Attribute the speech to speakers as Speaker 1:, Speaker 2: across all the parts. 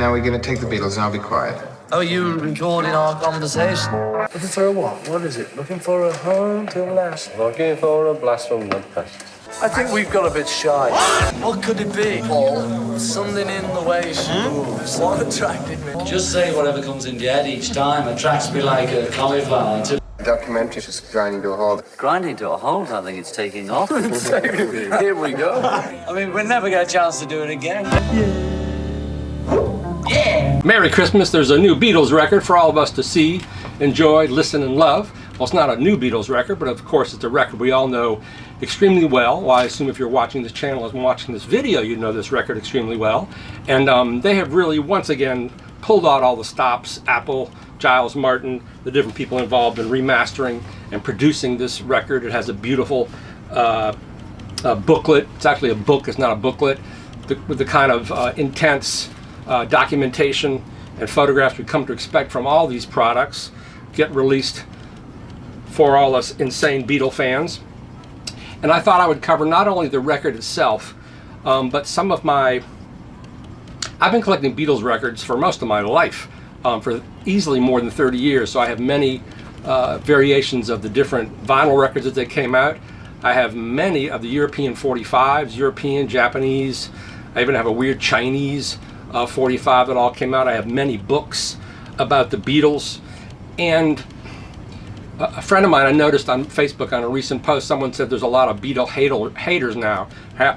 Speaker 1: now we're going to take the Beatles and I'll be quiet.
Speaker 2: Oh, you recording our conversation?
Speaker 3: Looking for a what? What is it? Looking for a home to last?
Speaker 4: Looking for a blast from the past.
Speaker 3: I think we've got a bit shy.
Speaker 2: What could it be, Paul? Something in the way she moves. What attracted me?
Speaker 5: Just say whatever comes in your head each time attracts me like a cauliflower.
Speaker 1: The documentary is grinding to a halt.
Speaker 5: Grinding to a halt, I think it's taking off.
Speaker 3: Here we go.
Speaker 5: I mean, we'll never get a chance to do it again.
Speaker 6: Merry Christmas. There's a new Beatles record for all of us to see, enjoy, listen, and love. Well, it's not a new Beatles record, but of course it's a record we all know extremely well. Well, I assume if you're watching this channel and watching this video, you know this record extremely well. And they have really, once again, pulled out all the stops. Apple, Giles Martin, the different people involved in remastering and producing this record. It has a beautiful booklet. It's actually a book, it's not a booklet, with the kind of intense documentation and photographs we come to expect from all these products get released for all us insane Beatle fans. And I thought I would cover not only the record itself, but some of my... I've been collecting Beatles records for most of my life, for easily more than 30 years, so I have many variations of the different vinyl records as they came out. I have many of the European 45s, European, Japanese. I even have a weird Chinese 45 that all came out. I have many books about the Beatles. And a friend of mine, I noticed on Facebook on a recent post, someone said there's a lot of Beatle haters now,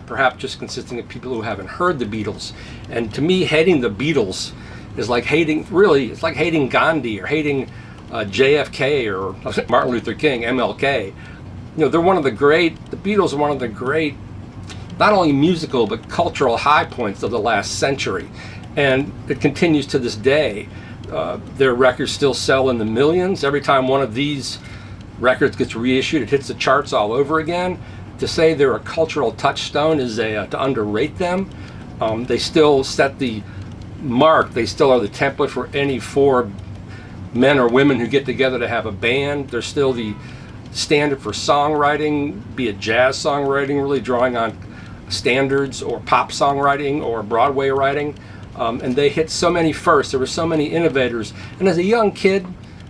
Speaker 6: perhaps just consisting of people who haven't heard the Beatles. And to me, hating the Beatles is like hating, really, it's like hating Gandhi or hating JFK or Martin Luther King, MLK. You know, they're one of the great, the Beatles are one of the great, not only musical, but cultural high points of the last century. And it continues to this day. Their records still sell in the millions. Every time one of these records gets reissued, it hits the charts all over again. To say they're a cultural touchstone is to underrate them. They still set the mark. They still are the template for any four men or women who get together to have a band. They're still the standard for songwriting, be it jazz songwriting, really drawing on standards, or pop songwriting, or Broadway writing. And they hit so many firsts. There were so many innovators. And as a young kid,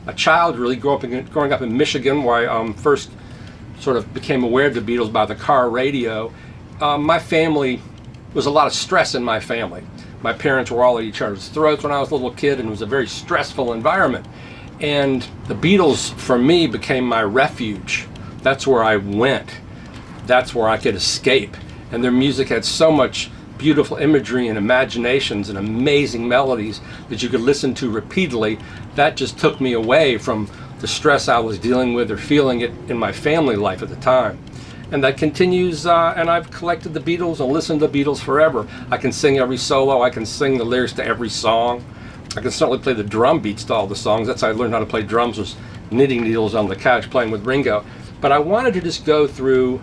Speaker 6: a child really growing up in Michigan, where I first sort of became aware of the Beatles by the car radio, my family, was a lot of stress in my family. My parents were all at each other's throats when I was a little kid, and it was a very stressful environment. And the Beatles, for me, became my refuge. That's where I went. That's where I could escape. And their music had so much beautiful imagery and imaginations and amazing melodies that you could listen to repeatedly. That just took me away from the stress I was dealing with or feeling it in my family life at the time. And that continues, and I've collected the Beatles and listened to the Beatles forever. I can sing every solo, I can sing the lyrics to every song. I can certainly play the drum beats to all the songs. That's how I learned how to play drums, was knitting needles on the couch playing with Ringo. But I wanted to just go through.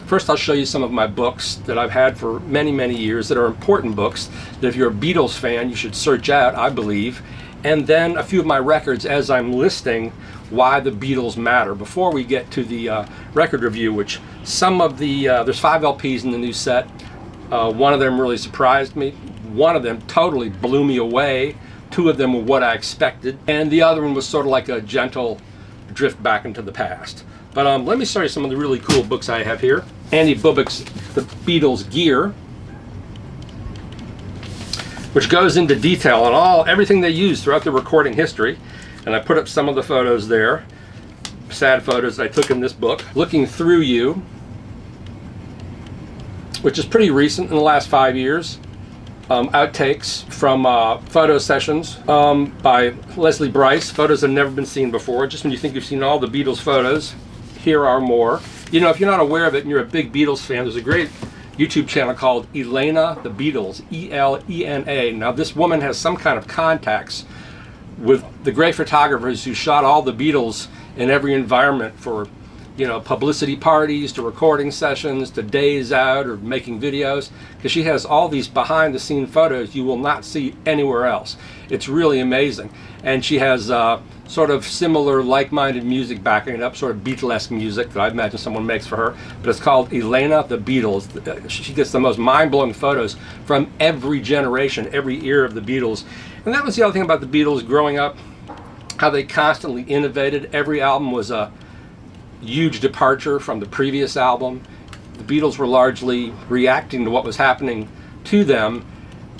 Speaker 6: First, I'll show you some of my books that I've had for many, many years that are important books that if you're a Beatles fan, you should search out, I believe. And then a few of my records as I'm listing why the Beatles matter. Before we get to the record review, which some of the, there's 5 LPs in the new set. One of them really surprised me. One of them totally blew me away. 2 of them were what I expected. And the other one was sort of like a gentle drift back into the past. But let me show you some of the really cool books I have here. Andy Bubik's The Beatles Gear, which goes into detail on everything they used throughout the recording history. And I put up some of the photos there, sad photos that I took in this book. Looking Through You, which is pretty recent, in the last 5 years. Outtakes from photo sessions by Leslie Bryce. Photos that have never been seen before. Just when you think you've seen all the Beatles photos, here are more. You know, if you're not aware of it and you're a big Beatles fan, there's a great YouTube channel called Elena the Beatles, E-L-E-N-A. Now this woman has some kind of contacts with the great photographers who shot all the Beatles in every environment, for, you know, publicity parties to recording sessions to days out or making videos, because she has all these behind the scene photos you will not see anywhere else. It's really amazing. And she has sort of similar like-minded music backing it up, sort of Beatlesque music that I imagine someone makes for her. But it's called Elena the Beatles. She gets the most mind-blowing photos from every generation, every era of the Beatles. And that was the other thing about the Beatles growing up, how they constantly innovated. Every album was a huge departure from the previous album. The Beatles were largely reacting to what was happening to them,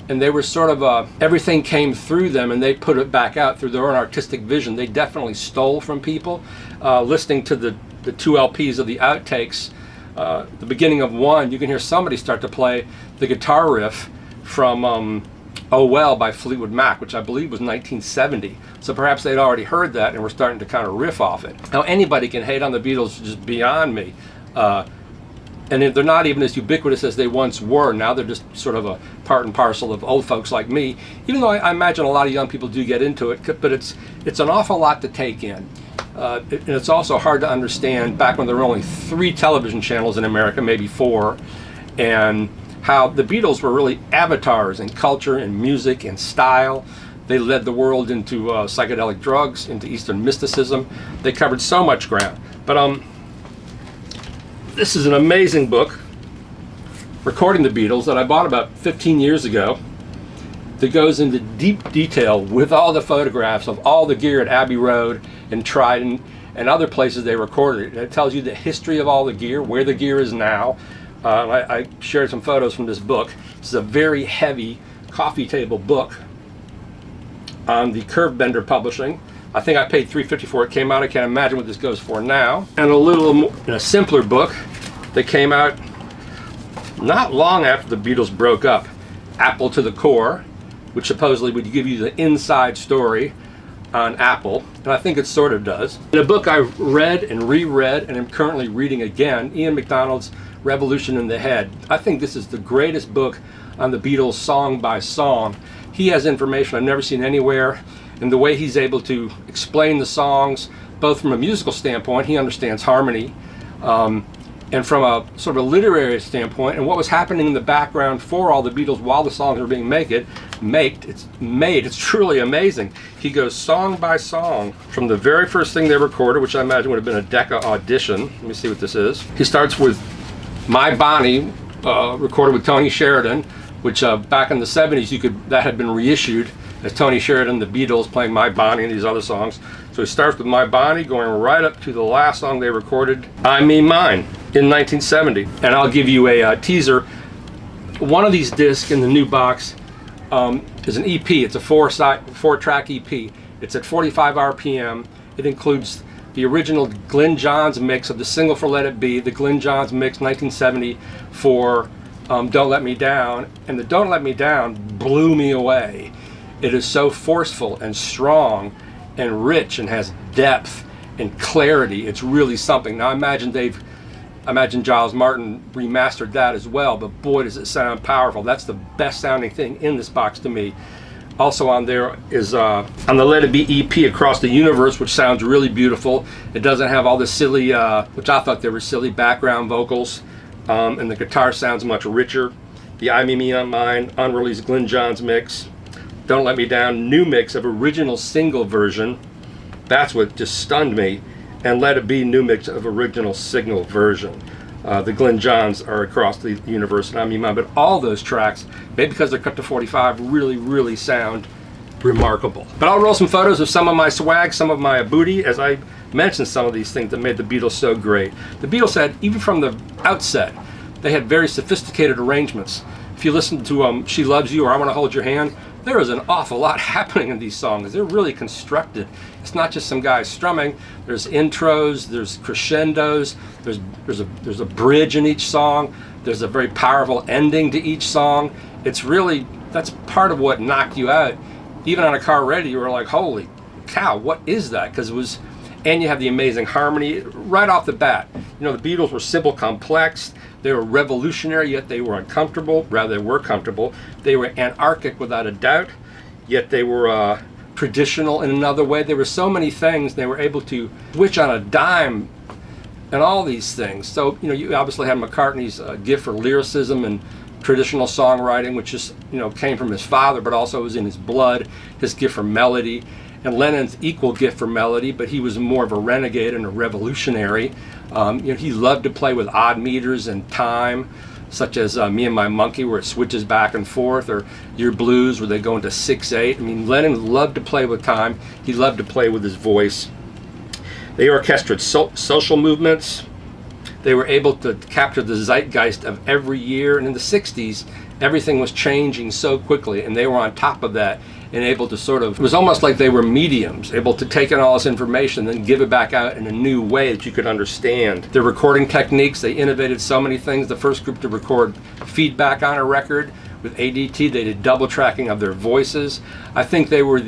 Speaker 6: and they were sort of everything came through them and they put it back out through their own artistic vision. They definitely stole from people. Listening to the 2 LPs of the outtakes, the beginning of one, you can hear somebody start to play the guitar riff from Oh Well by Fleetwood Mac, which I believe was 1970. So perhaps they'd already heard that and were starting to kind of riff off it. Now anybody can hate on the Beatles, just beyond me. And they're not even as ubiquitous as they once were. Now they're just sort of a part and parcel of old folks like me. Even though I imagine a lot of young people do get into it, but it's an awful lot to take in. And it's also hard to understand back when there were only 3 television channels in America, maybe 4, and how the Beatles were really avatars in culture and music and style. They led the world into psychedelic drugs, into Eastern mysticism. They covered so much ground. But this is an amazing book, Recording the Beatles, that I bought about 15 years ago, that goes into deep detail with all the photographs of all the gear at Abbey Road and Trident and other places they recorded it. It tells you the history of all the gear, where the gear is now. I shared some photos from this book. This is a very heavy coffee table book on the Curve Bender Publishing. I think I paid $3.50 for it. Came out. I can't imagine what this goes for now. And a little more, a simpler book that came out not long after the Beatles broke up, Apple to the Core, which supposedly would give you the inside story on Apple, and I think it sort of does. In a book I've read and reread and am currently reading again, Ian MacDonald's Revolution in the Head. I think this is the greatest book on the Beatles song by song. He has information I've never seen anywhere, and the way he's able to explain the songs, both from a musical standpoint, he understands harmony, and from a sort of a literary standpoint, and what was happening in the background for all the Beatles while the songs were being made. It's truly amazing. He goes song by song from the very first thing they recorded, which I imagine would have been a Decca audition. Let me see what this is. He starts with My Bonnie, recorded with Tony Sheridan, which back in the 70s that had been reissued as Tony Sheridan, the Beatles, playing My Bonnie and these other songs. So he starts with My Bonnie, going right up to the last song they recorded, I Me Mine, in 1970. And I'll give you a teaser. One of these discs in the new box is an EP. It's a 4-track EP. It's at 45 RPM. It includes the original Glen Johns mix of the single for Let It Be, the Glen Johns mix 1970 for Don't Let Me Down, and the Don't Let Me Down blew me away. It is so forceful and strong and rich and has depth and clarity. It's really something. Now I imagine Giles Martin remastered that as well, but boy does it sound powerful. That's the best sounding thing in this box to me. Also on there is on the Let It Be EP, Across the Universe, which sounds really beautiful. It doesn't have all the silly, which I thought they were silly, background vocals, and the guitar sounds much richer. The I Me Mine unreleased Glen Johns mix, Don't Let Me Down new mix of original single version. That's what just stunned me. And Let It Be new mix of original single version. The Glen Johns are Across the Universe and I Me Mine, but all those tracks, maybe because they're cut to 45, really, really sound remarkable. But I'll roll some photos of some of my swag, some of my booty, as I mentioned some of these things that made the Beatles so great. The Beatles had, even from the outset, they had very sophisticated arrangements. If you listen to She Loves You or I Want to Hold Your Hand, there is an awful lot happening in these songs. They're really constructed. It's not just some guy strumming. There's intros, there's crescendos, there's a bridge in each song, there's a very powerful ending to each song. It's really, that's part of what knocked you out. Even on a car radio, you were like, holy cow, what is that? Because it was, and you have the amazing harmony right off the bat. You know, the Beatles were simple, complex. They were revolutionary, yet they were uncomfortable. Rather, they were comfortable. They were anarchic without a doubt, yet they were traditional in another way. There were so many things. They were able to switch on a dime and all these things. So, you know, you obviously had McCartney's gift for lyricism and traditional songwriting, which just came from his father, but also was in his blood, his gift for melody, and Lennon's equal gift for melody, but he was more of a renegade and a revolutionary. He loved to play with odd meters and time, such as Me and My Monkey, where it switches back and forth, or Your Blues, where they go into 6/8. I mean, Lennon loved to play with time. He loved to play with his voice. They orchestrated social movements. They were able to capture the zeitgeist of every year. And in the 60s, everything was changing so quickly, and they were on top of that and able to it was almost like they were mediums, able to take in all this information and then give it back out in a new way that you could understand. Their recording techniques, they innovated so many things. The first group to record feedback on a record with ADT, they did double tracking of their voices. I think they were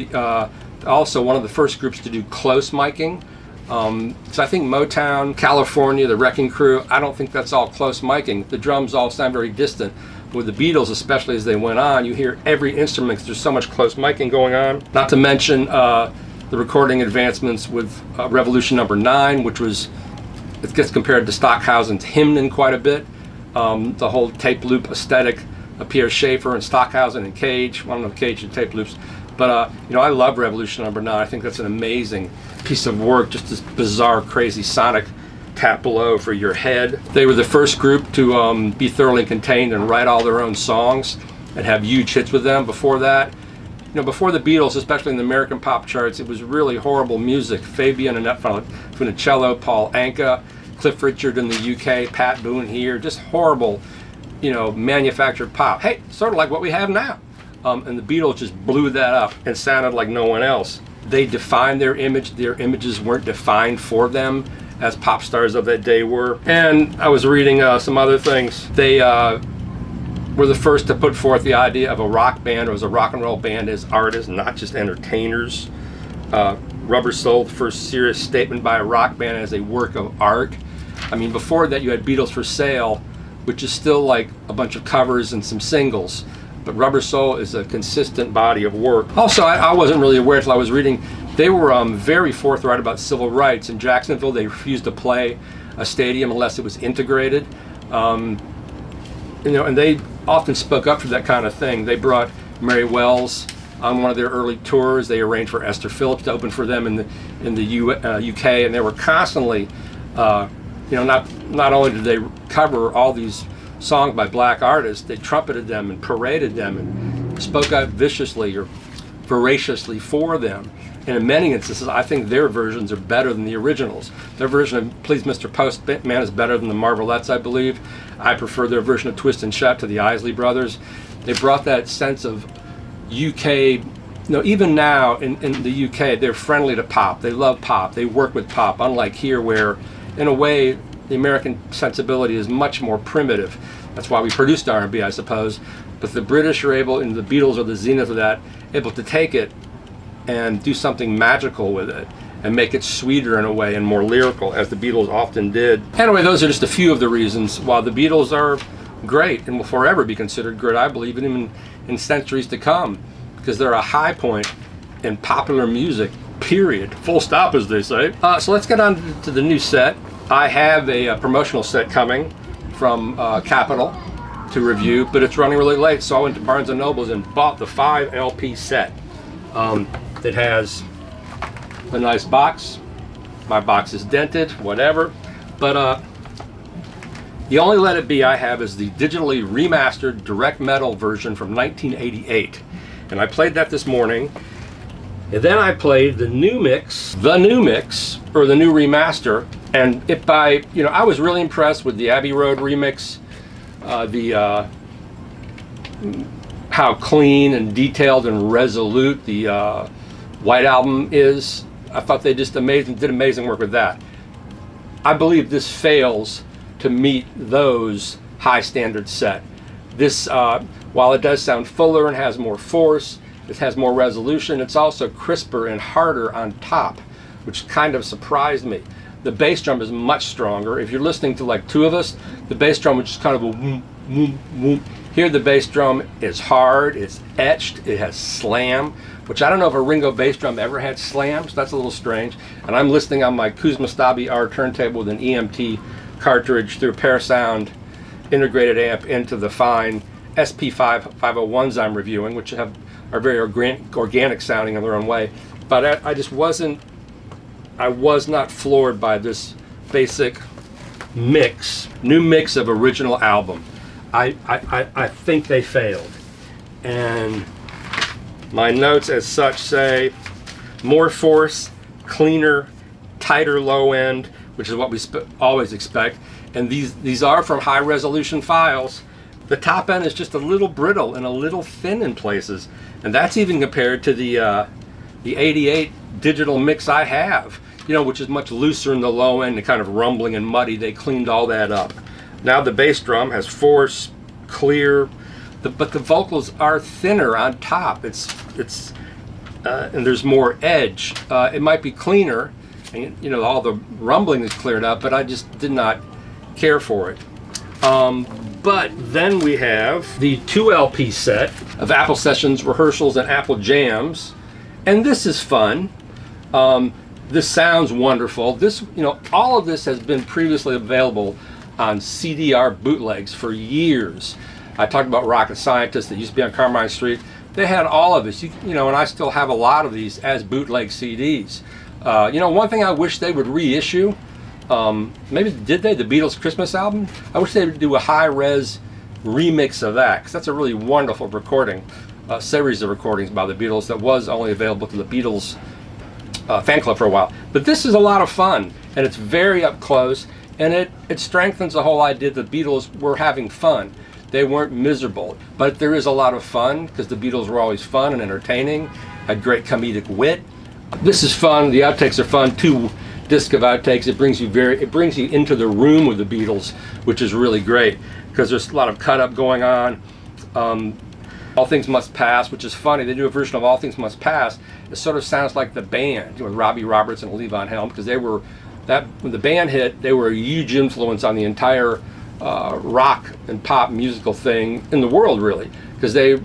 Speaker 6: also one of the first groups to do close miking. So I think Motown, California, the Wrecking Crew, I don't think that's all close miking. The drums all sound very distant. With the Beatles, especially as they went on, you hear every instrument because there's so much close miking going on. Not to mention the recording advancements with Revolution Number 9, which it gets compared to Stockhausen's Hymnen quite a bit. The whole tape loop aesthetic of Pierre Schaeffer and Stockhausen and Cage. Well, I don't know Cage and tape loops. But, I love Revolution Number 9. I think that's an amazing piece of work, just this bizarre, crazy sonic tableau for your head. They were the first group to be thoroughly contained and write all their own songs and have huge hits with them. Before that, before the Beatles, especially in the American pop charts, it was really horrible music. Fabian and Funicello, Paul Anka, Cliff Richard in the UK, Pat Boone here, just horrible, manufactured pop. Hey, sort of like what we have now. And the Beatles just blew that up and sounded like no one else. They defined their image. Their images weren't defined for them as pop stars of that day were. And I was reading some other things. They were the first to put forth the idea of a rock band or as a rock and roll band as artists, not just entertainers. Rubber Soul, the first serious statement by a rock band as a work of art. I mean, before that you had Beatles for Sale, which is still like a bunch of covers and some singles. But Rubber Soul is a consistent body of work. Also, I wasn't really aware until I was reading, they were very forthright about civil rights. In Jacksonville, they refused to play a stadium unless it was integrated. And they often spoke up for that kind of thing. They brought Mary Wells on one of their early tours. They arranged for Esther Phillips to open for them in the UK, and they were constantly, not only did they cover all these songs by black artists, they trumpeted them and paraded them and spoke out viciously or voraciously for them. And in many instances, I think their versions are better than the originals. Their version of Please Mr. Postman is better than the Marvelettes, I believe. I prefer their version of Twist and Shout to the Isley Brothers. They brought that sense of UK, even now in the UK, they're friendly to pop. They love pop. They work with pop, unlike here where, in a way, the American sensibility is much more primitive. That's why we produced R&B, I suppose. But the British are able, and the Beatles are the zenith of that, able to take it and do something magical with it and make it sweeter in a way and more lyrical, as the Beatles often did. Anyway, those are just a few of the reasons why the Beatles are great and will forever be considered great, I believe, even in centuries to come, because they're a high point in popular music, period. Full stop, as they say. So let's get on to the new set. I have a promotional set coming from Capitol to review, but it's running really late, so I went to Barnes & Noble's and bought the 5 LP set. It has a nice box. My box is dented, whatever, but the only Let It Be I have is the digitally remastered direct metal version from 1988, and I played that this morning. And then I played the new mix, or the new remaster, and I was really impressed with the Abbey Road remix, how clean and detailed and resolute the White Album is. I thought they did amazing work with that. I believe this fails to meet those high standards set. This, while it does sound fuller and has more force, it has more resolution, it's also crisper and harder on top, which kind of surprised me. The bass drum is much stronger. If you're listening to like two of us, the bass drum is just kind of a whoom, whoom, whoom. Here the bass drum is hard, it's etched, it has slam, which I don't know if a Ringo bass drum ever had slam, so that's a little strange. And I'm listening on my Kuzma Stabi R turntable with an EMT cartridge through a Parasound integrated amp into the fine SP501s I'm reviewing, which are very organic sounding in their own way. But I just wasn't, I was not floored by this basic new mix of original album. I think they failed. And my notes as such say, more force, cleaner, tighter low end, which is what we always expect. And these are from high resolution files. The top end is just a little brittle and a little thin in places. And that's even compared to the 88 digital mix I have, which is much looser in the low end and kind of rumbling and muddy. They cleaned all that up. Now the bass drum has force, clear, but the vocals are thinner on top. And there's more edge. It might be cleaner, and all the rumbling is cleared up, but I just did not care for it. But then we have the 2 LP set of Apple Sessions, Rehearsals, and Apple Jams, and this is fun. This sounds wonderful. This, all of this has been previously available on CDR bootlegs for years. I talked about Rocket Scientist that used to be on Carmine Street. They had all of this, and I still have a lot of these as bootleg CDs. One thing I wish they would reissue, maybe did they, the Beatles Christmas album? I wish they would do a high-res remix of that, because that's a really wonderful recording, series of recordings by the Beatles that was only available to the Beatles fan club for a while. But this is a lot of fun, and it's very up close, and it strengthens the whole idea that the Beatles were having fun. They weren't miserable, but there is a lot of fun because the Beatles were always fun and entertaining, had great comedic wit. This is fun. The outtakes are fun. 2 discs of outtakes. It brings you into the room with the Beatles, which is really great because there's a lot of cut up going on. All Things Must Pass, which is funny. They do a version of All Things Must Pass. It sort of sounds like the band with Robbie Roberts and Levon Helm, because when the band hit, they were a huge influence on the entire rock and pop musical thing in the world, really, because they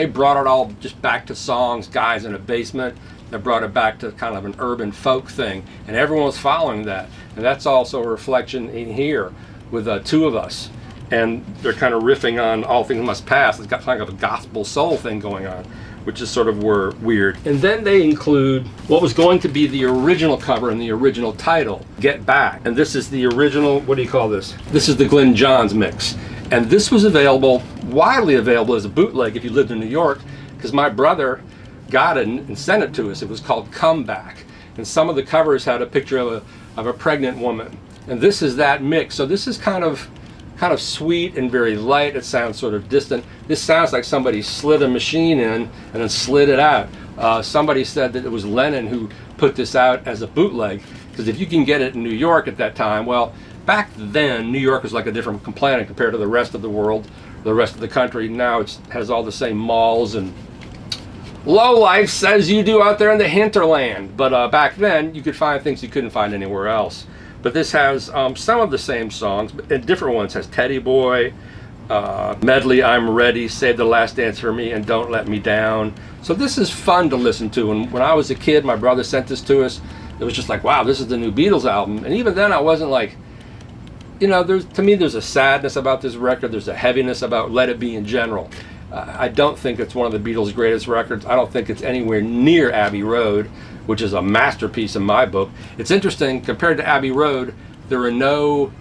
Speaker 6: brought it all just back to songs, guys in a basement. They brought it back to kind of an urban folk thing, and everyone was following that. And that's also a reflection in here with 2 of us, and they're kind of riffing on All Things Must Pass. It's got kind of a gospel soul thing going on, which is sort of weird. And then they include what was going to be the original cover and the original title, Get Back. And this is the original, what do you call this? This is the Glen Johns mix. And this was widely available as a bootleg if you lived in New York, because my brother got it and sent it to us. It was called KUM BACK. And some of the covers had a picture of a pregnant woman. And this is that mix. So this is kind of sweet and very light. It sounds sort of distant. This sounds like somebody slid a machine in and then slid it out. Somebody said that it was Lennon who put this out as a bootleg, because if you can get it in New York at that time, well, back then New York was like a different planet compared to the rest of the world, the rest of the country. Now it has all the same malls and low life as you do out there in the hinterland. But back then you could find things you couldn't find anywhere else. But this has some of the same songs, and different ones. It has Teddy Boy, medley, I'm Ready, Save the Last Dance for Me, and Don't Let Me Down. So this is fun to listen to. And when I was a kid, my brother sent this to us. It was just like, wow, this is the new Beatles album. And even then I wasn't like, to me there's a sadness about this record. There's a heaviness about Let It Be in general. I don't think it's one of the Beatles' greatest records. I don't think it's anywhere near Abbey Road, which is a masterpiece in my book. It's interesting, compared to Abbey Road, there are no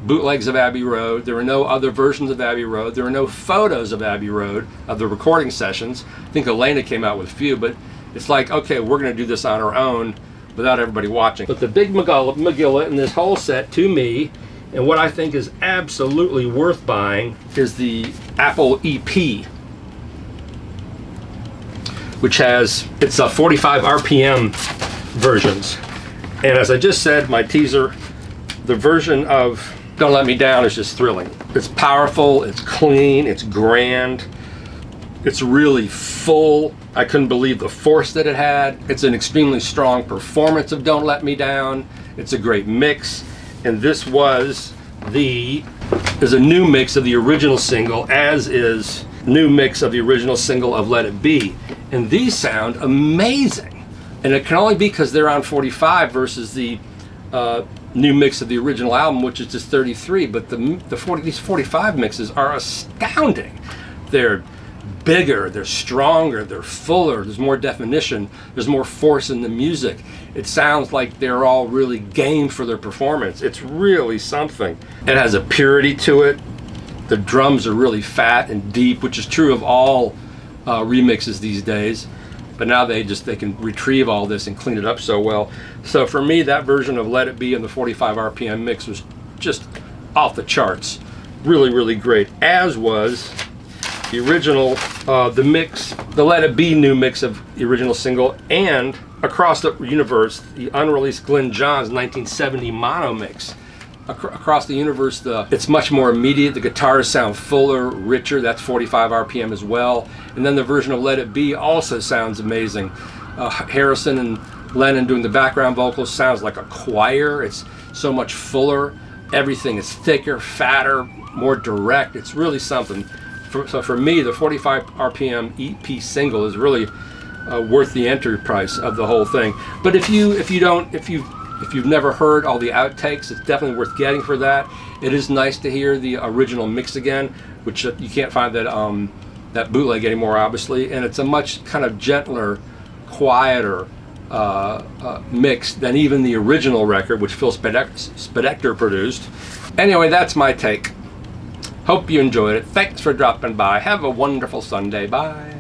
Speaker 6: bootlegs of Abbey Road, there are no other versions of Abbey Road, there are no photos of Abbey Road, of the recording sessions. I think Elena came out with a few, but it's like, okay, we're gonna do this on our own without everybody watching. But the big Megillah in this whole set, to me, and what I think is absolutely worth buying, is the Apple EP, which it's a 45 RPM versions. And as I just said, my teaser, the version of Don't Let Me Down is just thrilling. It's powerful, it's clean, it's grand, it's really full. I couldn't believe the force that it had. It's an extremely strong performance of Don't Let Me Down. It's a great mix. And this is a new mix of the original single, as is new mix of the original single of Let It Be. And these sound amazing. And it can only be because they're on 45 versus the new mix of the original album, which is just 33, but these 45 mixes are astounding. They're bigger, they're stronger, they're fuller, there's more definition, there's more force in the music. It sounds like they're all really game for their performance. It's really something. It has a purity to it. The drums are really fat and deep, which is true of all remixes these days. But now they can retrieve all this and clean it up so well. So for me, that version of Let It Be in the 45 RPM mix was just off the charts. Really, really great. As was the original, the Let It Be new mix of the original single, and Across the Universe, the unreleased Glen Johns 1970 mono mix. Across the Universe, it's much more immediate. The guitars sound fuller, richer. That's 45 RPM as well. And then the version of Let It Be also sounds amazing. Harrison and Lennon doing the background vocals sounds like a choir. It's so much fuller. Everything is thicker, fatter, more direct. It's really something. So for me, the 45 RPM EP single is really worth the entry price of the whole thing. But if you've never heard all the outtakes, it's definitely worth getting for that. It is nice to hear the original mix again, which you can't find that bootleg anymore, obviously. And it's a much kind of gentler, quieter mix than even the original record, which Phil Spector produced. Anyway, that's my take. Hope you enjoyed it. Thanks for dropping by. Have a wonderful Sunday. Bye.